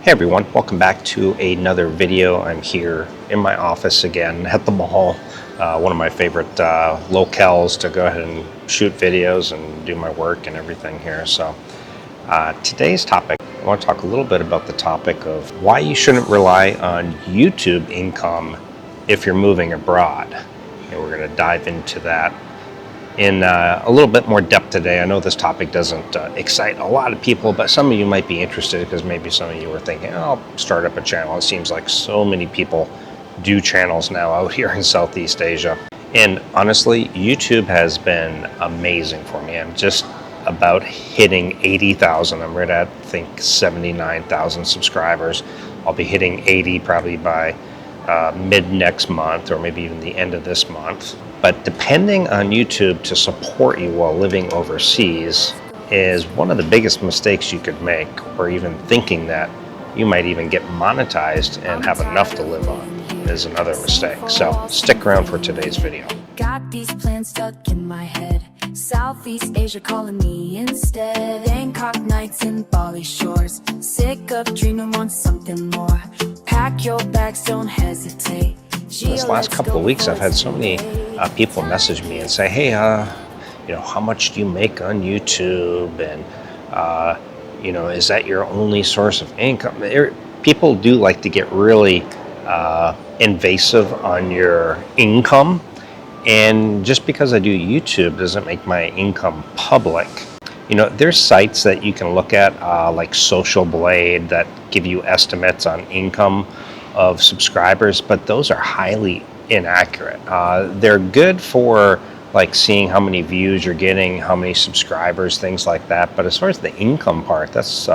Hey everyone, welcome back to another video. I'm here in my office again at the mall, one of my favorite locales to go ahead and shoot videos and do my work and everything here. So today's topic, I want to talk a little bit about the topic of why you shouldn't rely on YouTube income if you're moving abroad. And we're going to dive into that in a little bit more depth today. I know this topic doesn't excite a lot of people, but some of you might be interested because maybe some of you were thinking, oh, I'll start up a channel. It seems like so many people do channels now out here in Southeast Asia. And honestly, YouTube has been amazing for me. I'm just about hitting 80,000. I'm right at, I think, 79,000 subscribers. I'll be hitting 80 probably by mid next month or maybe even the end of this month. But depending on YouTube to support you while living overseas is one of the biggest mistakes you could make, or even thinking that you might even get monetized and have enough to live on is another mistake. So stick around for today's video. Got these plans stuck in my head. Southeast Asia calling me instead. Bangkok nights and Bali shores. Sick of dreaming, want something more. Pack your bags, don't hesitate. This last couple of weeks, I've had so many people message me and say, hey, how much do you make on YouTube? And, is that your only source of income? People do like to get really invasive on your income. And just because I do YouTube doesn't make my income public. There's sites that you can look at, like Social Blade, that give you estimates on income of subscribers, but those are highly inaccurate. They're good for like seeing how many views you're getting, how many subscribers, things like that. But as far as the income part, that's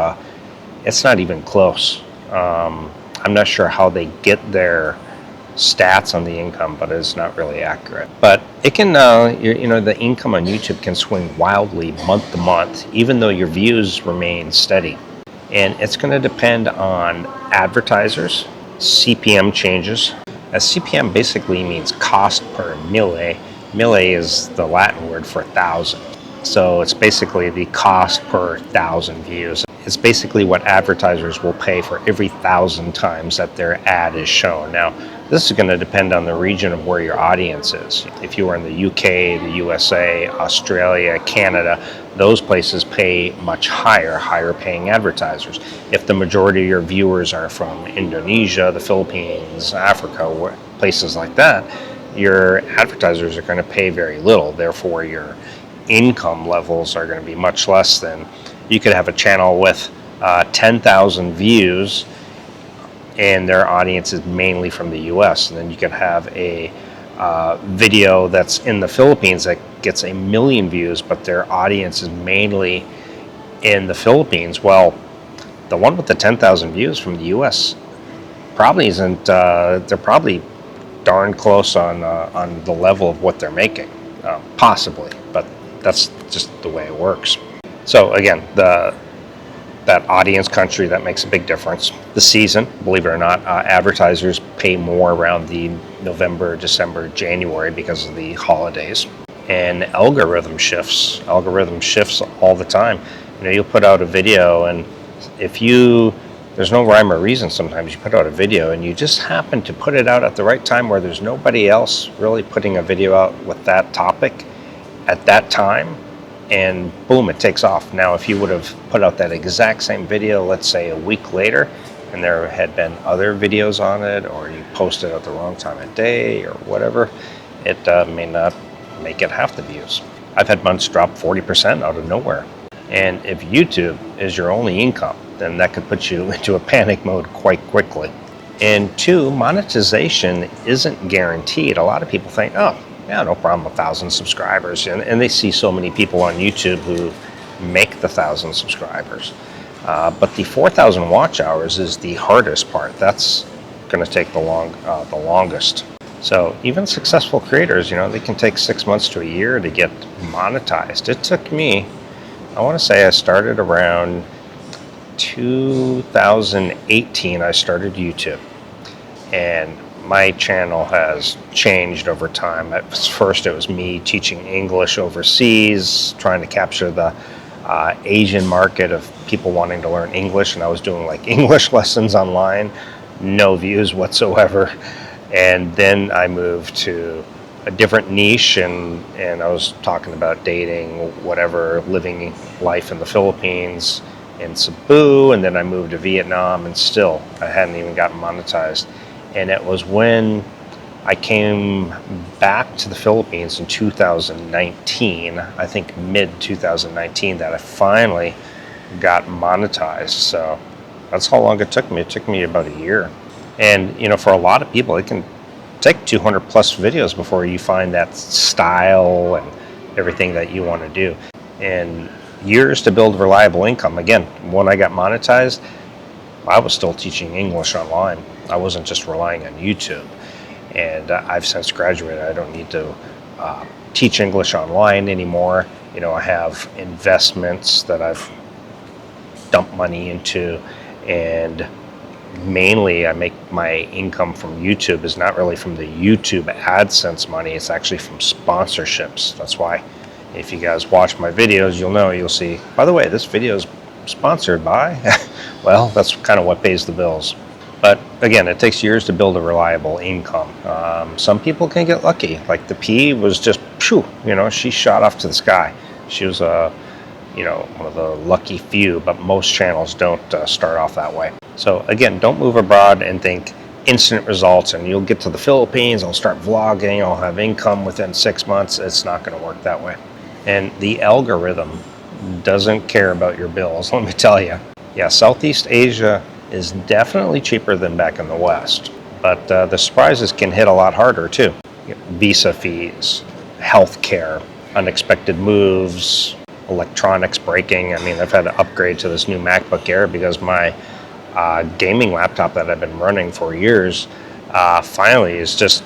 it's not even close. I'm not sure how they get their stats on the income, but it's not really accurate. But it can, the income on YouTube can swing wildly month to month, even though your views remain steady. And it's going to depend on advertisers, CPM changes. As CPM basically means cost per mille. Mille is the Latin word for 1,000. So it's basically the cost per 1,000 views. It's basically what advertisers will pay for every 1,000 times that their ad is shown. Now, this is going to depend on the region of where your audience is. If you are in the UK, the USA, Australia, Canada, those places pay much higher paying advertisers. If the majority of your viewers are from Indonesia, the Philippines, Africa, places like that, your advertisers are going to pay very little. Therefore, your income levels are going to be much less than you could have a channel with 10,000 views and their audience is mainly from the US. And then you could have a video that's in the Philippines that gets 1 million views, but their audience is mainly in the Philippines. Well, the one with the 10,000 views from the US probably isn't, they're probably darn close on the level of what they're making, possibly, but that's just the way it works. So again, that audience country, that makes a big difference. The season, believe it or not, advertisers pay more around the November, December, January because of the holidays. And algorithm shifts all the time. You'll put out a video, and there's no rhyme or reason sometimes. You put out a video and you just happen to put it out at the right time where there's nobody else really putting a video out with that topic at that time, and boom, it takes off. Now, if you would have put out that exact same video, let's say a week later, and there had been other videos on it, or you posted at the wrong time of day or whatever, it may not make it half the views. I've had months drop 40% out of nowhere. And if YouTube is your only income, then that could put you into a panic mode quite quickly. And two, monetization isn't guaranteed. A lot of people think, oh, yeah, no problem, 1,000 subscribers. And they see so many people on YouTube who make the 1,000 subscribers. But the 4,000 watch hours is the hardest part. That's going to take the longest. So even successful creators, they can take 6 months to a year to get monetized. It took me, I want to say I started around 2018, I started YouTube. And my channel has changed over time. First, it was me teaching English overseas, trying to capture the Asian market of people wanting to learn English, and I was doing like English lessons online, no views whatsoever. And then I moved to a different niche, and I was talking about dating, whatever, living life in the Philippines, in Cebu, and then I moved to Vietnam, and still I hadn't even gotten monetized. And it was when I came back to the Philippines in 2019, I think mid 2019, that I finally got monetized. So that's how long it took me. It took me about a year. And you know, for a lot of people, it can take 200 plus videos before you find that style and everything that you want to do. And years to build reliable income. Again, when I got monetized, I was still teaching English online. I wasn't just relying on YouTube. And I've since graduated. I don't need to teach English online anymore. You know, I have investments that I've dumped money into, and mainly I make my income from YouTube is not really from the YouTube AdSense money. It's actually from sponsorships. That's why if you guys watch my videos, you'll see, by the way, this video is sponsored by, well, that's kind of what pays the bills. But again, it takes years to build a reliable income. Some people can get lucky. Like the P was just, phew, you know, she shot off to the sky. She was you know, one of the lucky few, but most channels don't start off that way. So again, don't move abroad and think instant results and you'll get to the Philippines, I'll start vlogging, I'll have income within 6 months. It's not going to work that way. And the algorithm doesn't care about your bills, let me tell you. Yeah, Southeast Asia is definitely cheaper than back in the West, but the surprises can hit a lot harder too. Visa fees, healthcare, unexpected moves, electronics breaking. I mean, I've had to upgrade to this new MacBook Air because my gaming laptop that I've been running for years finally is just,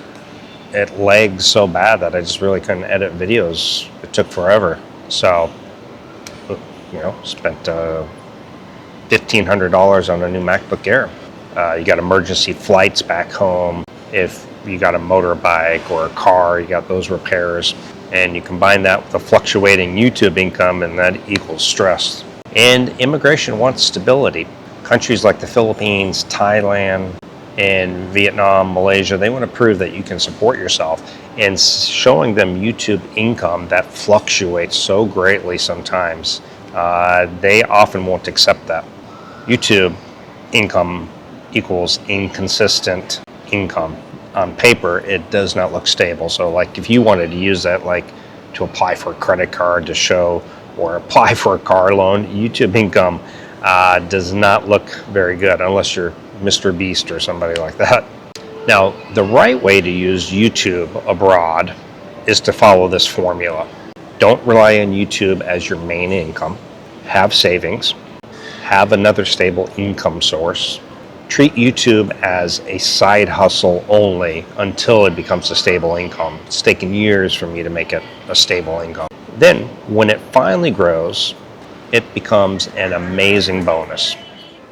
it lags so bad that I just really couldn't edit videos. It took forever. So, you know, spent $1,500 on a new MacBook Air. You got emergency flights back home. If you got a motorbike or a car, you got those repairs. And you combine that with a fluctuating YouTube income, and that equals stress. And immigration wants stability. Countries like the Philippines, Thailand, and Vietnam, Malaysia, they want to prove that you can support yourself. And showing them YouTube income that fluctuates so greatly sometimes, they often won't accept that. YouTube income equals inconsistent income. On paper, it does not look stable. So like if you wanted to use that like to apply for a credit card to show or apply for a car loan, YouTube income does not look very good unless you're Mr. Beast or somebody like that. Now, the right way to use YouTube abroad is to follow this formula. Don't rely on YouTube as your main income. Have savings. Have another stable income source. Treat YouTube as a side hustle only until it becomes a stable income. It's taken years for me to make it a stable income. Then, when it finally grows, it becomes an amazing bonus.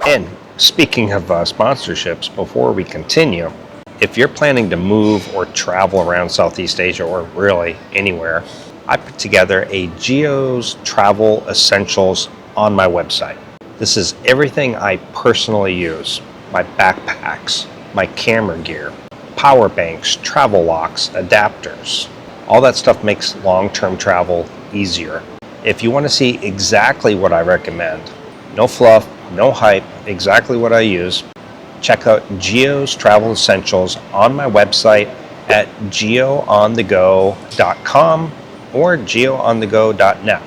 And speaking of sponsorships, before we continue, if you're planning to move or travel around Southeast Asia or really anywhere, I put together a Gio's Travel Essentials on my website. This is everything I personally use. My backpacks, my camera gear, power banks, travel locks, adapters. All that stuff makes long-term travel easier. If you want to see exactly what I recommend, no fluff, no hype, exactly what I use, check out Gio's Travel Essentials on my website at gioonthego.com or gioonthego.net.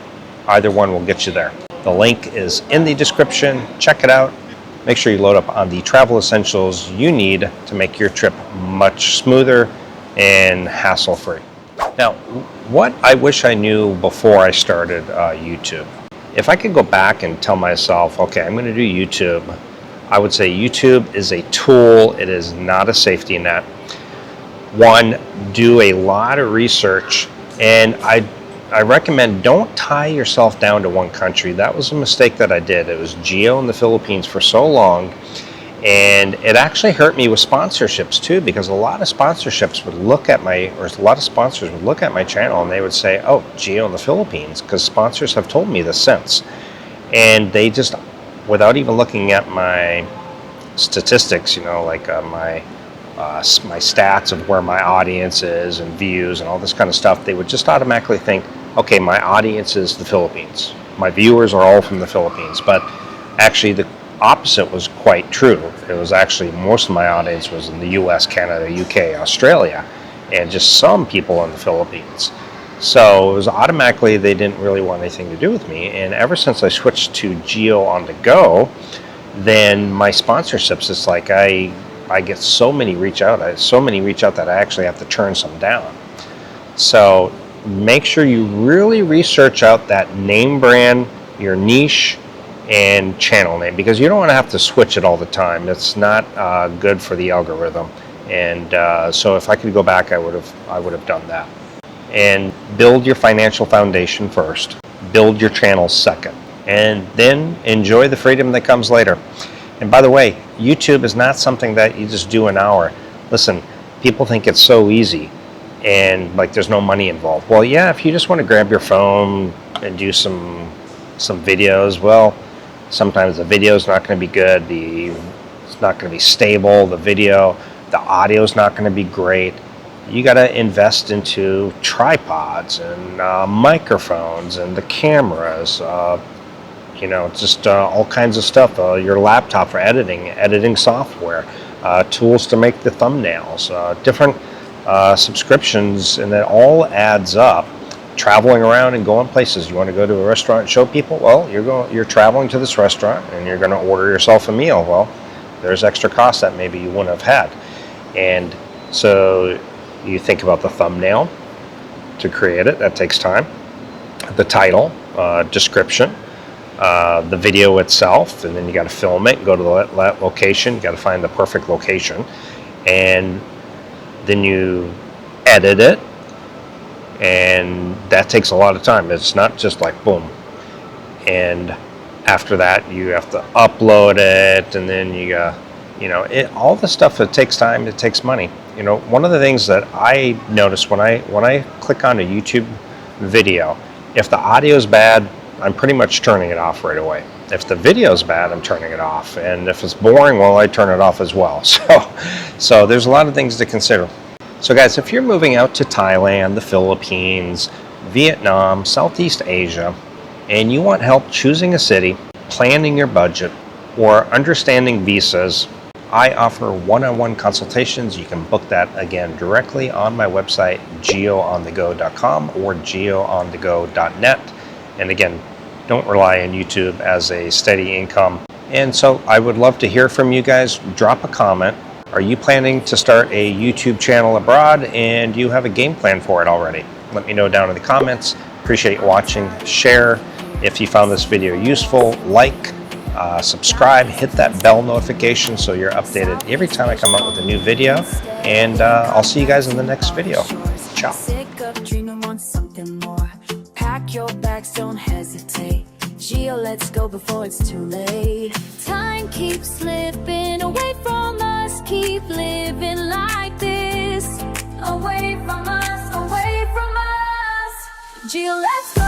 Either one will get you there. The link is in the description. Check it out. Make sure you load up on the travel essentials you need to make your trip much smoother and hassle-free. Now, what I wish I knew before I started YouTube. If I could go back and tell myself, okay, I'm going to do YouTube, I would say YouTube is a tool. It is not a safety net. One, do a lot of research, and I recommend don't tie yourself down to one country. That was a mistake that I did. It was Gio in the Philippines for so long, And it actually hurt me with sponsorships too, because a lot of sponsorships would look at a lot of sponsors would look at my channel and they would say, oh, Gio in the Philippines, because sponsors have told me this since. And they just, without even looking at my statistics, like my stats of where my audience is and views and all this kind of stuff, they would just automatically think, okay, my audience is the Philippines. My viewers are all from the Philippines. But actually the opposite was quite true. It was actually most of my audience was in the US, Canada, UK, Australia, and just some people in the Philippines. So it was automatically they didn't really want anything to do with me. And ever since I switched to Gio on the go, then my sponsorships, it's like I get so many reach out that I actually have to turn some down. So make sure you really research out that name brand, your niche, and channel name, because you don't want to have to switch it all the time. It's not good for the algorithm. And so if I could go back, I would have done that. And build your financial foundation first. Build your channel second. And then enjoy the freedom that comes later. And by the way, YouTube is not something that you just do an hour. Listen, people think it's so easy and like there's no money involved. Well, yeah, if you just want to grab your phone and do some videos, well, sometimes the video is not going to be good. It's not going to be stable, the video. The audio is not going to be great. You got to invest into tripods and microphones and the cameras, just all kinds of stuff. Your laptop for editing software, tools to make the thumbnails, different subscriptions, and it all adds up. Traveling around and going places. You want to go to a restaurant and show people? Well, you're traveling to this restaurant and you're going to order yourself a meal. Well, there's extra costs that maybe you wouldn't have had. And so you think about the thumbnail to create it. That takes time. The title, description, the video itself, and then you got to film it, go to the location. You got to find the perfect location, and then you edit it, and that takes a lot of time. It's not just like boom. And after that, you have to upload it, and then you got, all the stuff that takes time, it takes money. One of the things that I notice when I click on a YouTube video, if the audio is bad, I'm pretty much turning it off right away. If the video is bad, I'm turning it off. And if it's boring, well, I turn it off as well. So there's a lot of things to consider. So guys, if you're moving out to Thailand, the Philippines, Vietnam, Southeast Asia, and you want help choosing a city, planning your budget, or understanding visas, I offer one-on-one consultations. You can book that again directly on my website, gioonthego.com or gioonthego.net. And again, don't rely on YouTube as a steady income. And so I would love to hear from you guys. Drop a comment. Are you planning to start a YouTube channel abroad and do you have a game plan for it already? Let me know down in the comments. Appreciate watching. Share if you found this video useful. Like, subscribe, hit that bell notification so you're updated every time I come out with a new video. And I'll see you guys in the next video. Ciao. Pack your bags, don't hesitate. Gio, let's go before it's too late. Time keeps slipping away from us. Keep living like this. Away from us, away from us. Gio, let's go.